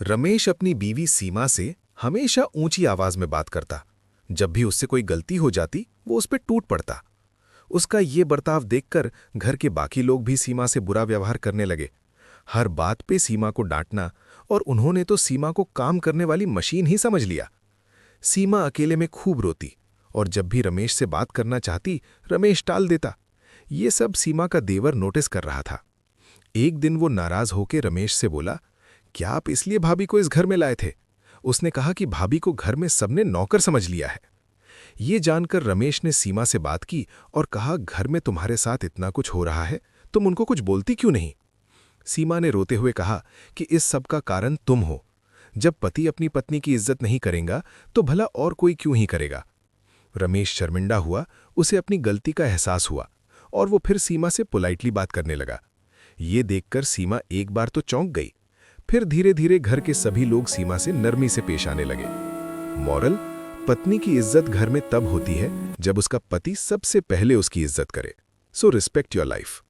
रमेश अपनी बीवी सीमा से हमेशा ऊंची आवाज में बात करता। जब भी उससे कोई गलती हो जाती वो उस पर टूट पड़ता। उसका ये बर्ताव देखकर घर के बाकी लोग भी सीमा से बुरा व्यवहार करने लगे। हर बात पे सीमा को डांटना, और उन्होंने तो सीमा को काम करने वाली मशीन ही समझ लिया। सीमा अकेले में खूब रोती, और जब भी रमेश से बात करना चाहती रमेश टाल देता। ये सब सीमा का देवर नोटिस कर रहा था। एक दिन वो नाराज होकर रमेश से बोला, क्या आप इसलिए भाभी को इस घर में लाए थे? उसने कहा कि भाभी को घर में सबने नौकर समझ लिया है। ये जानकर रमेश ने सीमा से बात की और कहा, घर में तुम्हारे साथ इतना कुछ हो रहा है, तुम उनको कुछ बोलती क्यों नहीं? सीमा ने रोते हुए कहा कि इस सब का कारण तुम हो। जब पति अपनी पत्नी की इज्जत नहीं करेगा तो भला और कोई क्यों ही करेगा। रमेश शर्मिंदा हुआ, उसे अपनी गलती का एहसास हुआ और वो फिर सीमा से पोलाइटली बात करने लगा। ये देखकर सीमा एक बार तो चौंक गई। फिर धीरे धीरे घर के सभी लोग सीमा से नरमी से पेश आने लगे। मॉरल: पत्नी की इज्जत घर में तब होती है जब उसका पति सबसे पहले उसकी इज्जत करे। So respect your life.